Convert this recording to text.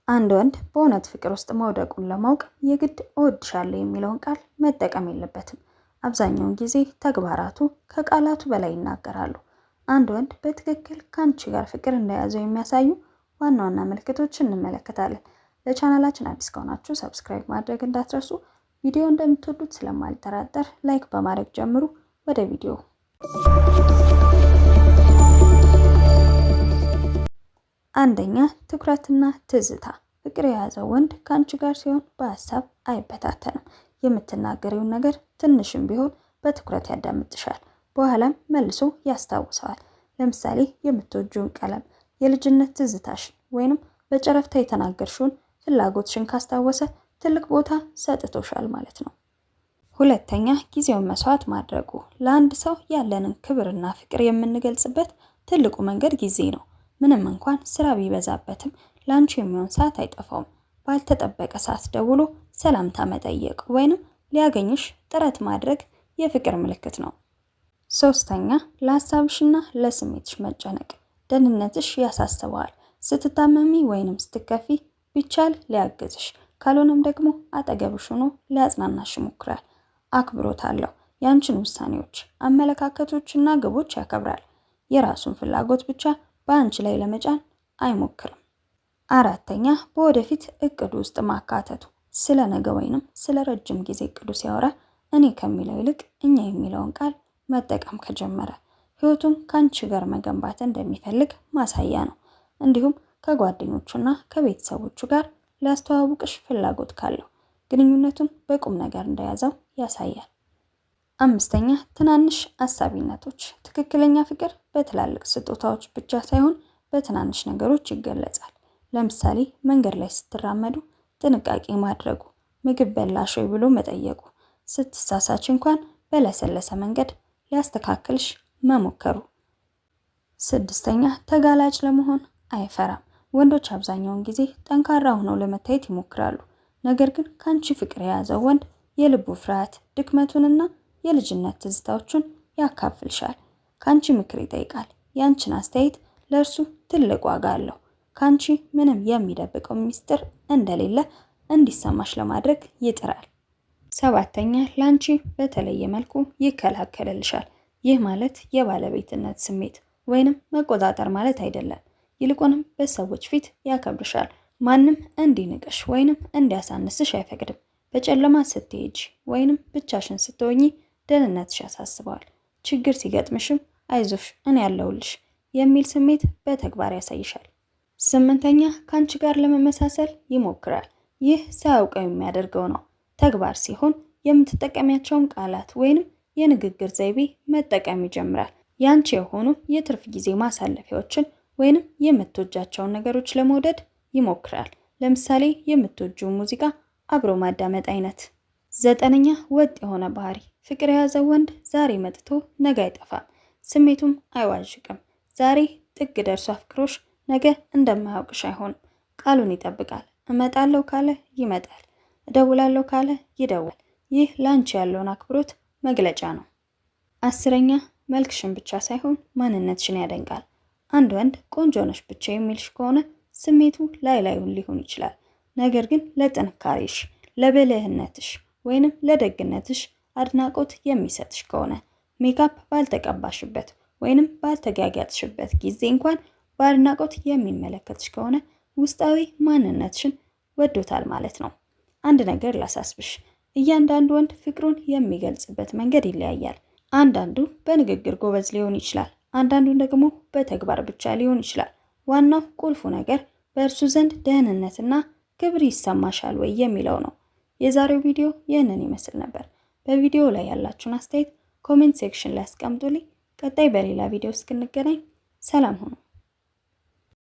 አንድ ወንድ በእውነት ፍቅር ውስጥ መውደቁን ለማወቅ የግድ እወድሻለሁ የሚለውን ቃል መጠቀም የለበትም። አብዛኛውን ጊዜ ተግባራቱ ከቃላቱ በላይ ይናገራሉ። አንድ ወንድ በትክክል ከአንቺ ጋር ፍቅር እንደያዘው የሚያሳዩ ዋና ዋና ምልክቶችን እንመለከታለን። ለቻናላችን አዲስ ከሆናችሁ ሰብስክራይብ ማድረግ እንዳትረሱ። ቪዲዮ እንደምትወዱት ስለማልጠራጠር ላይክ በማድረግ ጀምሩ። ወደ ቪዲዮ። አንደኛ፣ ትኩረትና ትዝታ። ፍቅር የያዘው ወንድ ከአንቺ ጋር ሲሆን በሀሳብ አይበታተንም። የምትናገሪውን ነገር ትንሽም ቢሆን በትኩረት ያዳምጥሻል። በኋላም መልሶ ያስታውሰዋል። ለምሳሌ የምትወጂውን ቀለም፣ የልጅነት ትዝታሽን ወይንም በጨረፍታ የተናገርሽውን ፍላጎትሽን ካስታወሰ ትልቅ ቦታ ሰጥቶሻል ማለት ነው። ሁለተኛ፣ ጊዜውን መስዋዕት ማድረጉ። ለአንድ ሰው ያለንን ክብርና ፍቅር የምንገልጽበት ትልቁ መንገድ ጊዜ ነው። ምንም እንኳን ስራ ቢበዛበትም ላንቺ የሚሆን ሰዓት አይጠፋውም። ባልተጠበቀ ሰዓት ደውሎ ሰላምታ መጠየቅ ወይንም ሊያገኝሽ ጥረት ማድረግ የፍቅር ምልክት ነው። ሶስተኛ፣ ለሀሳብሽና ለስሜትሽ መጨነቅ። ደህንነትሽ ያሳስበዋል። ስትታመሚ ወይንም ስትከፊ ቢቻል ሊያግዝሽ፣ ካልሆነም ደግሞ አጠገብሽ ሆኖ ሊያጽናናሽ ይሞክራል። አክብሮት አለው። ያንቺን ውሳኔዎች፣ አመለካከቶችና ግቦች ያከብራል። የራሱን ፍላጎት ብቻ በአንቺ ላይ ለመጫን አይሞክርም። አራተኛ፣ በወደፊት እቅዱ ውስጥ ማካተቱ። ስለ ነገ ወይንም ስለ ረጅም ጊዜ እቅዱ ሲያወራ እኔ ከሚለው ይልቅ እኛ የሚለውን ቃል መጠቀም ከጀመረ ህይወቱን ከአንቺ ጋር መገንባት እንደሚፈልግ ማሳያ ነው። እንዲሁም ከጓደኞቹና ከቤተሰቦቹ ጋር ሊያስተዋውቅሽ ፍላጎት ካለው ግንኙነቱን በቁም ነገር እንደያዘው ያሳያል። አምስተኛ፣ ትናንሽ አሳቢነቶች። ትክክለኛ ፍቅር በትላልቅ ስጦታዎች ብቻ ሳይሆን በትናንሽ ነገሮች ይገለጻል። ለምሳሌ መንገድ ላይ ስትራመዱ ጥንቃቄ ማድረጉ፣ ምግብ በላሽ ወይ ብሎ መጠየቁ፣ ስትሳሳች እንኳን በለሰለሰ መንገድ ሊያስተካክልሽ መሞከሩ። ስድስተኛ፣ ተጋላጭ ለመሆን አይፈራም። ወንዶች አብዛኛውን ጊዜ ጠንካራ ሆነው ለመታየት ይሞክራሉ። ነገር ግን ከአንቺ ፍቅር የያዘው ወንድ የልቡ ፍርሃት፣ ድክመቱንና የልጅነት ትዝታዎቹን ያካፍልሻል። ከአንቺ ምክር ይጠይቃል። ያንቺን አስተያየት ለእርሱ ትልቅ ዋጋ አለው። ከአንቺ ምንም የሚደብቀው ሚስጥር እንደሌለ እንዲሰማሽ ለማድረግ ይጥራል። ሰባተኛ፣ ለአንቺ በተለየ መልኩ ይከላከልልሻል። ይህ ማለት የባለቤትነት ስሜት ወይንም መቆጣጠር ማለት አይደለም። ይልቁንም በሰዎች ፊት ያከብርሻል። ማንም እንዲንቅሽ ወይንም እንዲያሳንስሽ አይፈቅድም። በጨለማ ስትሄጂ ወይንም ብቻሽን ስትሆኚ ደህንነትሽ ያሳስበዋል። ችግር ሲገጥምሽም አይዞሽ እኔ ያለሁልሽ የሚል ስሜት በተግባር ያሳይሻል። ስምንተኛ፣ ከአንቺ ጋር ለመመሳሰል ይሞክራል። ይህ ሳያውቀው የሚያደርገው ነው። ተግባር ሲሆን የምትጠቀሚያቸውን ቃላት ወይንም የንግግር ዘይቤ መጠቀም ይጀምራል። ያንቺ የሆኑ የትርፍ ጊዜ ማሳለፊያዎችን ወይንም የምትወጃቸውን ነገሮች ለመውደድ ይሞክራል። ለምሳሌ የምትወጂው ሙዚቃ አብሮ ማዳመጥ አይነት። ዘጠነኛ፣ ወጥ የሆነ ባህሪ። ፍቅር የያዘው ወንድ ዛሬ መጥቶ ነገ አይጠፋም። ስሜቱም አይዋዥቅም። ዛሬ ጥግ ደርሶ አፍቅሮሽ ነገ እንደማያውቅሽ አይሆንም። ቃሉን ይጠብቃል። እመጣለሁ ካለ ይመጣል፣ እደውላለሁ ካለ ይደውላል። ይህ ላንቺ ያለውን አክብሮት መግለጫ ነው። አስረኛ፣ መልክሽን ብቻ ሳይሆን ማንነትሽን ያደንቃል። አንድ ወንድ ቆንጆ ነሽ ብቻ የሚልሽ ከሆነ ስሜቱ ላዩን ሊሆን ይችላል። ነገር ግን ለጥንካሬሽ፣ ለብልህነትሽ ወይንም ለደግነትሽ አድናቆት የሚሰጥሽ ከሆነ ሜካፕ ባልተቀባሽበት ወይንም ባልተጋጋጥሽበት ጊዜ እንኳን በአድናቆት የሚመለከትሽ ከሆነ ውስጣዊ ማንነትሽን ወዶታል ማለት ነው። አንድ ነገር ላሳስብሽ፣ እያንዳንዱ ወንድ ፍቅሩን የሚገልጽበት መንገድ ይለያያል። አንዳንዱ በንግግር ጎበዝ ሊሆን ይችላል፣ አንዳንዱ ደግሞ በተግባር ብቻ ሊሆን ይችላል። ዋናው ቁልፉ ነገር በእርሱ ዘንድ ደህንነትና ክብር ይሰማሻል ወይ የሚለው ነው። የዛሬው ቪዲዮ ይህንን ይመስል ነበር። በቪዲዮ ላይ ያላችሁን አስተያየት ኮሜንት ሴክሽን ላይ አስቀምጡልኝ። ቀጣይ በሌላ ቪዲዮ እስክንገናኝ ሰላም ሁኑ።